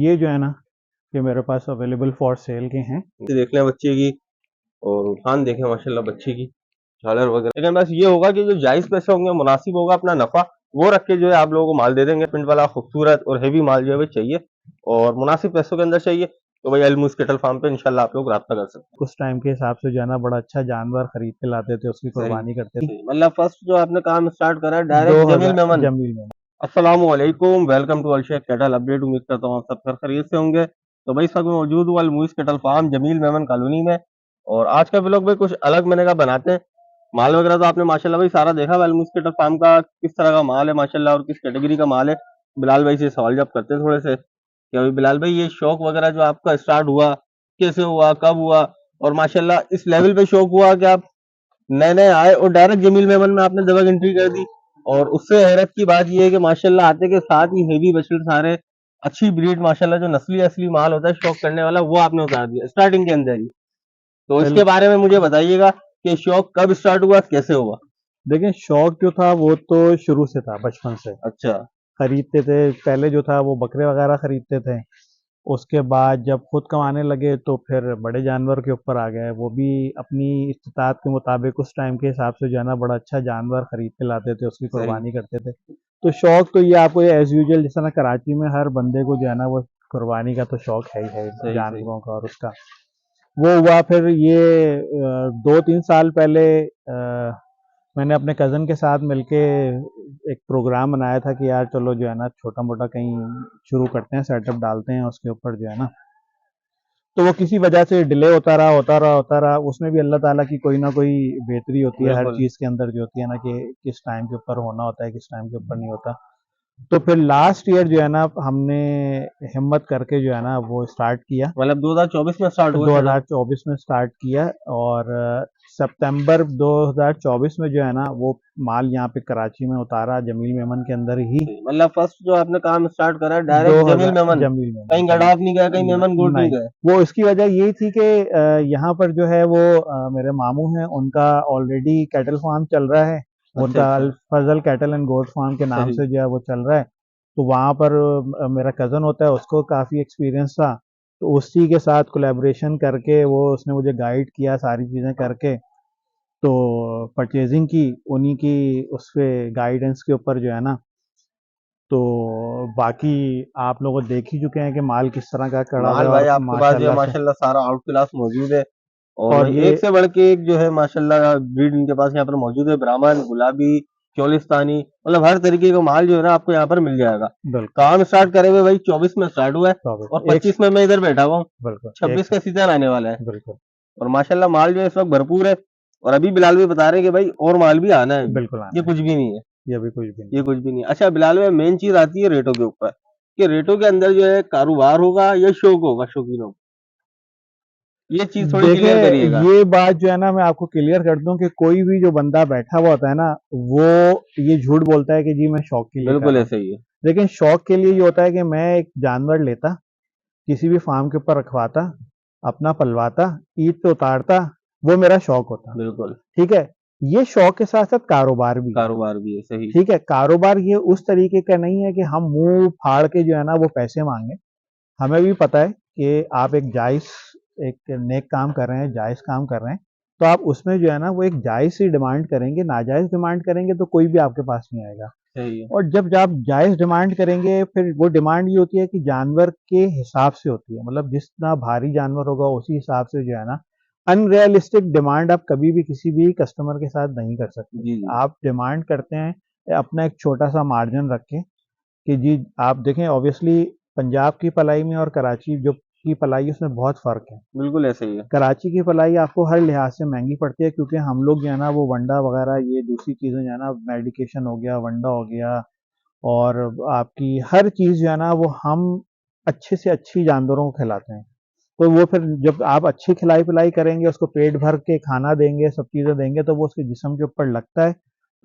ये जो है ना, ये मेरे पास अवेलेबल फॉर सेल के हैं। ये देख लें बच्चे की, और उठान देखें माशाल्लाह बच्चे की, झालर वगैरह। लेकिन बस ये होगा कि जो जायज पैसे होंगे, मुनासिब होगा, अपना नफा वो रख के जो है आप लोगों को माल दे देंगे। प्रिंट वाला खूबसूरत और हेवी माल जो है वो चाहिए और मुनासिब पैसों के अंदर चाहिए, तो भाई अलमूस केटल फार्म पे इंशाल्लाह आप लोग राब्ता कर सकते हैं। कुछ टाइम के हिसाब से जो है ना, बड़ा अच्छा जानवर खरीद के लाते थे, उसकी सही कुर्बानी करते थे। सही। मतलब फर्स्ट जो आपने काम स्टार्ट करा है डायरेक्ट जमील 2000 मेमन। जमील में। अस्सलाम वालेकुम, welcome to el Sheikh cattle update. उम्मीद करता हूँ आप सब खैर खैरियत से होंगे। तो भाई इस वक्त मैं मौजूद हूँ अलमूस cattle farm Jameel Memon colony में, और आज का व्लॉग भाई कुछ अलग मैंने कहा बनाते हैं। माल वगैरह तो आपने माशाल्लाह भाई सारा देखा है अलमूस केटल फार्म का, किस तरह का माल है माशाल्लाह और किस कैटेगरी का माल है। बिलाल भाई से सवाल जवाब करते हैं थोड़े से कि अभी बिलाल भाई ये शौक वगैरह जो आपका स्टार्ट हुआ, कैसे हुआ, कब हुआ, और माशाल्लाह इस लेवल पे शौक हुआ कि आप नए नए आए और डायरेक्ट जमील मेमन में आपने दबंग एंट्री कर दी। और उससे हैरत की बात यह है कि माशाल्लाह आते के साथ ही हेवी बछड़े सारे अच्छी ब्रीड माशाल्लाह जो नस्ली असली माल होता है शौक करने वाला, वो आपने उतार दिया स्टार्टिंग के अंदर ही। तो इसके बारे में मुझे बताइएगा कि शौक कब स्टार्ट हुआ, कैसे हुआ। देखिए, शौक जो था वो तो शुरू से था, बचपन से अच्छा। खरीदते थे। पहले जो था वो बकरे वगैरह खरीदते थे। उसके बाद जब खुद कमाने लगे तो फिर बड़े जानवर के ऊपर आ गए। वो भी अपनी इस्तिताअत के मुताबिक उस टाइम के हिसाब से जो है ना, बड़ा अच्छा जानवर खरीद के लाते थे, उसकी सही। कुर्बानी करते थे। तो शौक तो ये आपको ये एज यूजुअल, जैसा ना कराची में हर बंदे को जो है ना, वो कुर्बानी का तो शौक है ही है, सही सही। जानवरों का और उसका। वो हुआ फिर ये 2-3 साल पहले मैंने अपने कज़न के साथ मिलके एक प्रोग्राम बनाया था कि यार चलो जो है ना, छोटा मोटा कहीं शुरू करते हैं, सेटअप डालते हैं उसके ऊपर जो है ना। तो वो किसी वजह से डिले होता रहा। उसमें भी अल्लाह ताला की कोई ना कोई बेहतरी होती है हर बिल्कुल। चीज़ के अंदर, जो होती है ना कि किस टाइम के ऊपर होना होता है, किस टाइम के ऊपर नहीं होता। तो फिर लास्ट ईयर जो है ना, हमने हिम्मत करके जो है ना वो स्टार्ट किया। मतलब 2024 में स्टार्ट हुआ सेटअप। 2024 में स्टार्ट किया, और सितंबर 2024 में जो है ना वो माल यहाँ पे कराची में उतारा, जमील मेमन के अंदर ही। मतलब फर्स्ट जो आपने काम स्टार्ट करा है डायरेक्ट जमील 2000 मेमन, जमील मेमन कहीं जमील गडाफ नहीं गया, कहीं मेमन गोट नहीं नहीं, गए। वो इसकी वजह यही थी कि यहाँ पर जो है वो मेरे मामू हैं, उनका ऑलरेडी कैटल फार्म चल रहा है। अच्छा उनका अल अच्छा। फजल कैटल एंड गोट फार्म के नाम सही। से जो है वो चल रहा है। तो वहाँ पर मेरा कज़न होता है, उसको काफ़ी एक्सपीरियंस था। तो उसी के साथ कोलैबोरेशन करके वो उसने मुझे गाइड किया सारी चीज़ें करके। तो परचेजिंग की उन्हीं की, उस पे गाइडेंस के ऊपर जो है ना। तो बाकी आप लोग देख ही चुके हैं कि माल किस तरह का कड़ा हुआ माल है, भाई और आपके पास जो है माशाल्लाह से। माशाल्लाह सारा आउट क्लास मौजूद है, और और भाई ये एक से बढ़ के एक जो है माशाल्लाह ब्रीड इनके पास यहाँ पर मौजूद है। ब्राह्मण, गुलाबी, चोलिस्तानी, मतलब हर तरीके का माल जो है ना आपको यहाँ पर मिल जाएगा। बिल्कुल काम स्टार्ट करे हुए भाई 24 में स्टार्ट हुआ है, और 24 एक 25 में मैं इधर बैठा हुआ हूँ। बिल्कुल एक 26 का सीजन आने वाला है, बिल्कुल और माशाल्लाह माल जो है इस वक्त भरपूर है। और अभी बिलाल भी बता रहे हैं कि भाई और माल भी आना है अभी। बिल्कुल ये आना कुछ भी नहीं है। है, ये भी कुछ भी ये नहीं कुछ भी नहीं है। अच्छा बिलाल भाई, मेन चीज आती है रेटों के ऊपर, कि रेटों के अंदर जो है कारोबार होगा या शौक होगा शौकीनों को, ये चीज है। थोड़ी क्लियर देखिए, करिएगा। ये बात जो है ना, मैं आपको क्लियर कर दूं कि कोई भी जो बंदा बैठा हुआ होता है ना, वो ये झूठ बोलता है कि जी मैं शौक के लिए कर बिल्कुल रहा हूँ। ऐसा ही है। लेकिन शौक के लिए ये होता है कि मैं एक जानवर लेता, किसी भी फार्म के ऊपर रखवाता, अपना पलवाता, ईद पे उतारता, वो मेरा शौक होता। बिल्कुल। ठीक है। ये शौक के साथ साथ कारोबार भी है। कारोबार भी है, सही। ठीक है, कारोबार ये उस तरीके का नहीं है कि हम मुंह फाड़ के जो है ना वो पैसे मांगे। हमें भी पता है कि आप एक जायज, एक नेक काम कर रहे हैं, जायज काम कर रहे हैं। तो आप उसमें जो है ना वो एक जायज सी डिमांड करेंगे। नाजायज डिमांड करेंगे तो कोई भी आपके पास नहीं आएगा। सही है। और जब आप जायज डिमांड करेंगे, फिर वो डिमांड ये होती है कि जानवर के हिसाब से होती है, मतलब जितना भारी जानवर होगा उसी हिसाब से जो है ना। अनरियलिस्टिक डिमांड आप कभी भी किसी भी कस्टमर के साथ नहीं कर सकते। जी जी। आप डिमांड करते हैं अपना एक छोटा सा मार्जिन रख के, कि जी आप देखें, ऑब्वियसली पंजाब की पलाई में और कराची जो की पलाई है उसमें बहुत फ़र्क है। बिल्कुल ऐसा ही है। कराची की पलाई आपको हर लिहाज से महंगी पड़ती है, क्योंकि हम लोग जो है ना वो वंडा वगैरह, ये दूसरी चीज़ें जो है ना, मेडिकेशन हो गया, वंडा हो गया, और आपकी हर चीज़ जो है ना वो हम अच्छे से अच्छी जानवरों को खिलाते हैं। तो वो फिर जब आप अच्छी खिलाई पिलाई करेंगे, उसको पेट भर के खाना देंगे, सब चीज़ें देंगे, तो वो उसके जिस्म के ऊपर लगता है।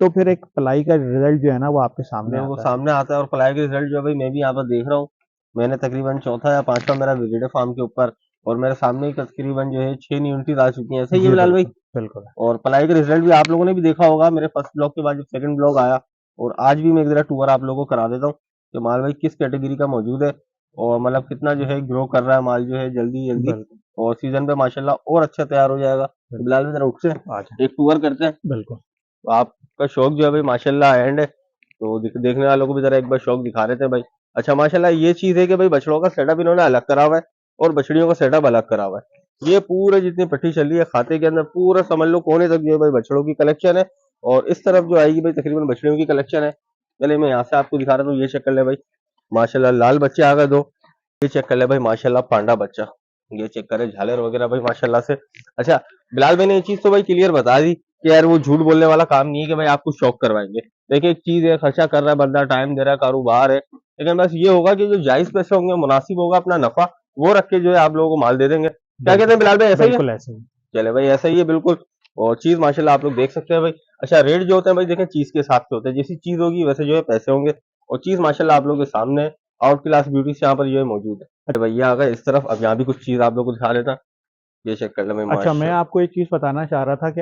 तो फिर एक पलाई का रिजल्ट जो है ना वो आपके सामने बिल्कुल आता है। सामने आता है, और पलाई के रिजल्ट जो है भाई मैं भी यहाँ पर देख रहा हूँ। मैंने तकरीबन चौथा या पांचवा मेरा विजिट है फार्म के ऊपर, और मेरे सामने ही तकरीबन जो है 6 यूनिटीज आ चुकी हैं। सही है जी बिलाल भाई। बिल्कुल बिल्कुल। और पलाई का रिजल्ट भी आप लोगों ने भी देखा होगा मेरे फर्स्ट ब्लॉग के बाद जब सेकंड ब्लॉग आया। और आज भी मैं एक जरा टूर आप लोगों को करा देता हूँ कि माल भाई किस कैटेगरी का मौजूद है, और मतलब कितना जो है ग्रो कर रहा है माल जो है जल्दी जल्दी, बिल्कुल, और सीजन पे माशाल्लाह और अच्छा तैयार हो जाएगा। तो बिल्कुल। बिलाल भाई जरा उठ से आ जाए। एक टूर करते हैं। बिल्कुल। तो आपका शौक जो है भाई माशाल्लाह एंड है, तो देखने वालों को भी जरा एक बार शौक दिखा रहे थे भाई। अच्छा माशाल्लाह ये चीज है कि भाई बछड़ों का सेटअप इन्होंने अलग करा हुआ है और बछड़ियों का सेटअप अलग करा हुआ है। ये पूरे जितनी पट्टी चल रही है खाते के अंदर पूरा समझ लो कोने तक जो है भाई बछड़ों की कलेक्शन है, और इस तरफ जो आएगी भाई तकरीबन बछड़ियों की कलेक्शन है। चलिए मैं यहाँ से आपको दिखा रहा हूँ, ये चेक कर ले भाई माशाल्लाह लाल बच्चे आ गए दो। ये चेक कर ले भाई माशाल्लाह पांडा बच्चा, ये चेक करे झालर वगैरह भाई माशाल्लाह से। अच्छा बिलाल भाई ने ये चीज तो भाई क्लियर बता दी कि यार वो झूठ बोलने वाला काम नहीं है कि भाई आपको शौक करवाएंगे। देखिए एक चीज है, खर्चा कर रहा है बंदा, टाइम दे रहा है, कारोबार है, लेकिन बस ये होगा कि जो जायज पैसे होंगे, मुनासिब होगा अपना नफा, वो रख के जो है आप लोगों को माल दे देंगे। क्या कहते बिल्कुल, हैं बिलाल भाई, ऐसा ही है? बिल्कुल ऐसे ही। चले भाई ऐसा ही है बिल्कुल। और चीज माशाल्लाह आप लोग देख सकते हैं भाई। अच्छा रेट जो होते हैं भाई देखें चीज के हिसाब से होते हैं, जैसी चीज होगी वैसे जो है पैसे होंगे, और चीज माशाल्लाह आप लोगों के सामने आउट क्लास ब्यूटी से यहाँ पर जो है मौजूद है। अरे भैया आ गए इस तरफ, अब यहाँ भी कुछ चीज आप लोगों को दिखा देता। ये चेक कर ले भाई अच्छा, मैं माशा, आपको एक चीज़ बताना चाह रहा था कि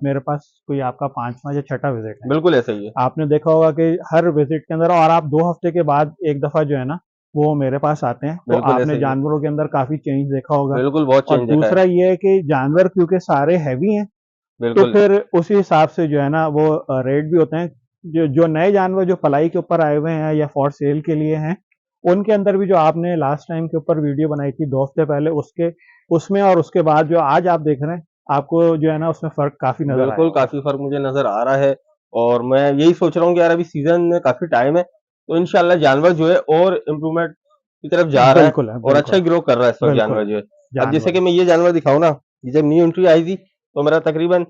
मेरे पास कोई आपका 5वां या छठा विज़िट है। बिल्कुल ऐसा ही है। आपने देखा होगा कि हर विज़िट के अंदर और आप 2 हफ़्ते के बाद एक दफ़ा जो है ना, वो मेरे पास आते हैं, तो बिल्कुल ऐसा आपने ही है। जानवरों के अंदर काफ़ी चेंज देखा होगा। बिल्कुल बहुत और चेंज देखा है। दूसरा ये है कि जानवर क्योंकि सारे हैवी हैं, तो बिल्कुल फिर उसी हिसाब से जो है ना वो रेट भी होते हैं। जो जो नए जानवर जो पलाई के ऊपर आए हुए हैं या फॉर सेल के लिए हैं, उनके अंदर भी जो आपने लास्ट टाइम के ऊपर वीडियो बनाई थी 2 हफ्ते पहले, उसके उसमें और उसके बाद जो आज आप देख रहे हैं, आपको जो है ना उसमें फ़र्क काफ़ी नज़र आया बिल्कुल होगा। काफी फर्क मुझे नजर आ रहा है। और मैं यही सोच रहा हूँ कि यार अभी सीजन में काफी टाइम है, तो इंशाल्लाह जानवर जो है और इम्प्रूवमेंट की तरफ जा रहा है, बिल्कुल है, और अच्छा बिल्कुल, ग्रो कर रहा है इस वक्त बिल्कुल जानवर है। जो है। अब जैसे जानवर कि मैं ये जानवर दिखाऊं ना, ये जब न्यू एंट्री आई थी तो मेरा तकरीबन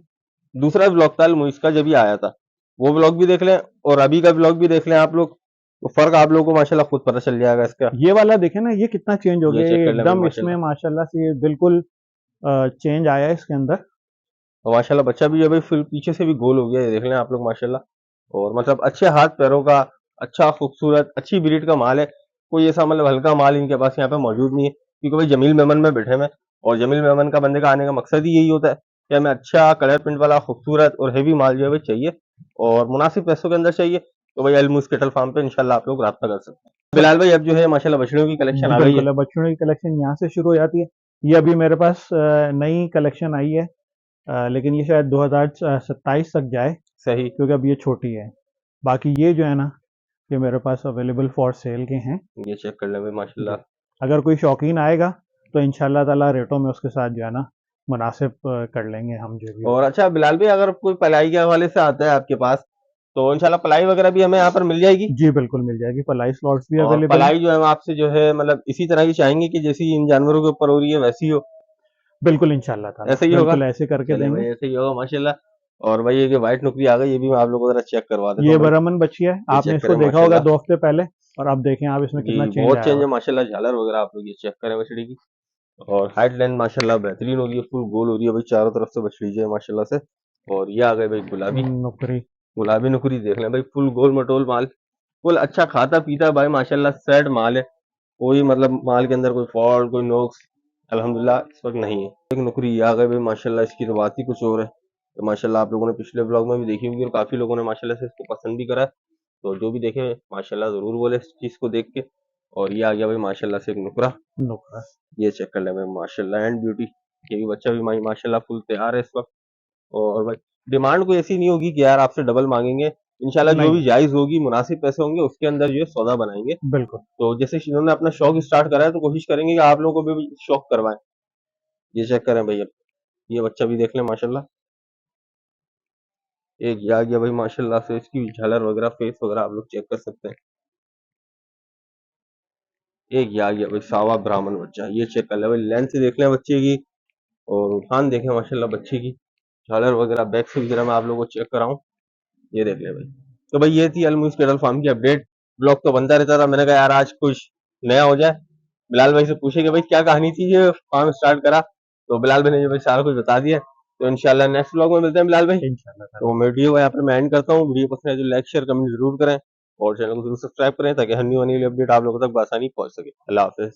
दूसरा ब्लॉग था मुइस का जब ये आया था, वो ब्लॉग भी देख लें और अभी का ब्लॉग भी देख लें आप लोग, तो फर्क आप लोगों को माशाल्लाह खुद पता चल जाएगा इसका। ये वाला देखें ना, ये कितना चेंज हो ये गया, चेक ये कर लें भाई एकदम इसमें माशाल्लाह। माशाल्लाह से ये बिल्कुल चेंज आया है इसके अंदर। और माशाल्लाह बच्चा भी है भाई फिर पीछे से भी गोल हो गया, ये देख लें आप लोग माशाल्लाह। और मतलब अच्छे हाथ पैरों का, अच्छा खूबसूरत अच्छी ब्रीड का माल है। कोई ऐसा मतलब हल्का माल इनके पास यहाँ पे मौजूद नहीं है, क्योंकि भाई जमील मेमन में बैठे हुए हैं, और जमील मेमन का बंदे का आने का मकसद ही यही होता है कि हमें अच्छा कलर प्रिंट वाला खूबसूरत और हेवी माल जो है भाई चाहिए, और मुनासिब पैसों के अंदर चाहिए। तो भाई अलमूस केटल फार्म पे इंशाल्लाह आप लोग रब्ता कर सकते हैं। बिलाल भाई अब जो है माशाल्लाह बछड़ियों की कलेक्शन जी आ गई है। बिल्कुल है, बच्चों की कलेक्शन यहाँ से शुरू हो जाती है। ये अभी मेरे पास नई कलेक्शन आई है, लेकिन ये शायद 2027 तक जाए, सही। क्योंकि अब ये छोटी है। बाकी ये जो है ना, ये मेरे पास अवेलेबल फॉर सेल के हैं। ये चेक कर लें भाई जी, माशाल्लाह। अगर कोई शौकीन आएगा तो इंशाल्लाह ताला रेटों में उसके साथ जो है ना मुनासिब कर लेंगे हम जो भी और होगा। अच्छा बिलाल भाई अगर कोई पलाई के हवाले से आता है आपके पास, तो इंशाल्लाह पलाई वगैरह भी हमें यहाँ पर मिल जाएगी। जी बिल्कुल मिल जाएगी, पलाई स्लॉट्स भी और अवेलेबल हैं। पलाई जो है हम आपसे जो है मतलब इसी तरह की चाहेंगे कि जैसी इन जानवरों के ऊपर हो रही है वैसी हो। बिल्कुल इंशाल्लाह ताला, ऐसा ही होगा। बिल्कुल ऐसे करके चले भाई देंगे। ऐसे ही होगा माशाल्लाह। और भाई ये कि व्हाइट नुकरी आ गई, ये भी मैं आप लोगों को जरा चेक करवा देता ये हूँ भाई। बरामन बच्ची है, ये आपने चेक इसको करें देखा होगा माशाल्लाह। 2 हफ्ते पहले, और अब देखें आप इसमें जी कितना चेंज बहुत आया चेंज हुआ है माशाल्लाह, झालर वगैरह आप लोग ये चेक करें बछड़ी की। और हाइट लेंथ माशाल्लाह बेहतरीन हो रही है, फुल गोल हो रही है भाई चारों तरफ से बछड़ी जो है माशाल्लाह से। और ये आ गए भाई है। गुलाबी, नुकरी। गुलाबी नुकरी देख लें भाई, फुल गोल मटोल माल, फुल अच्छा खाता पीता भाई माशाल्लाह सेट माल है। कोई मतलब माल के अंदर कोई फॉल्ट कोई नोक्स अल्हम्दुलिल्लाह इस वक्त नहीं है। एक नुकरी आ गई भाई माशाल्लाह, इसकी तो बात ही कुछ और है। तो माशाल्लाह आप लोगों ने पिछले ब्लॉग में भी देखी होगी और काफी लोगों ने माशाल्लाह से इसको पसंद भी करा है। तो जो भी देखे माशाल्लाह जरूर बोले इस चीज को देख के। और ये आ गया भाई माशाल्लाह से एक नुकरा, नुकरा। ये चेक कर ले भाई माशाल्लाह एंड ब्यूटी। ये भी बच्चा भी माशाल्लाह फुल तैयार है इस वक्त। और भाई डिमांड कोई ऐसी नहीं होगी कि यार आपसे डबल मांगेंगे, इंशाल्लाह जो नहीं, भी जायज होगी मुनासिब पैसे होंगे उसके अंदर जो है सौदा बनाएंगे। बिल्कुल। तो जैसे इन्होंने अपना शौक स्टार्ट करा है तो कोशिश करेंगे कि आप लोगों को भी शौक करवाएं। ये चेक करें भैया, ये बच्चा भी देख लें माशाल्लाह। एक ये आ गया भाई माशाल्लाह से, इसकी झालर वगैरह फेस वगैरह आप लोग चेक कर सकते हैं। एक ये आ गया भाई सावा ब्राह्मण बच्चा, ये चेक कर ले भाई, लेंथ देख लें बच्चे की, और उठान देखें माशाल्लाह बच्चे की, झालर वगैरह बैक से वगैरह मैं आप लोगों को चेक कराऊं। ये देख ले भाई। तो भाई ये थी अलमुइस कैटल फार्म की अपडेट। ब्लॉग तो बनता रहता था, मैंने कहा यार आज कुछ नया हो जाए। बिलाल भाई से पूछे कि भाई क्या कहानी थी ये फार्म स्टार्ट करा, तो बिलाल भाई ने जो भाई सारा कुछ बता दिया। तो इंशाल्लाह नेक्स्ट ब्लॉग में मिलते हैं बिलाल भाई। इंशाल्लाह ताला। तो मैं वीडियो यहाँ पर मैं एंड करता हूँ। वीडियो पसंद है तो लाइक शेयर कमेंट जरूर करें, और चैनल को जरूर सब्सक्राइब करें ताकि हर न्यू आने वाली अपडेट आप लोगों तक बआसानी पहुंच सके। अल्लाह हाफिज।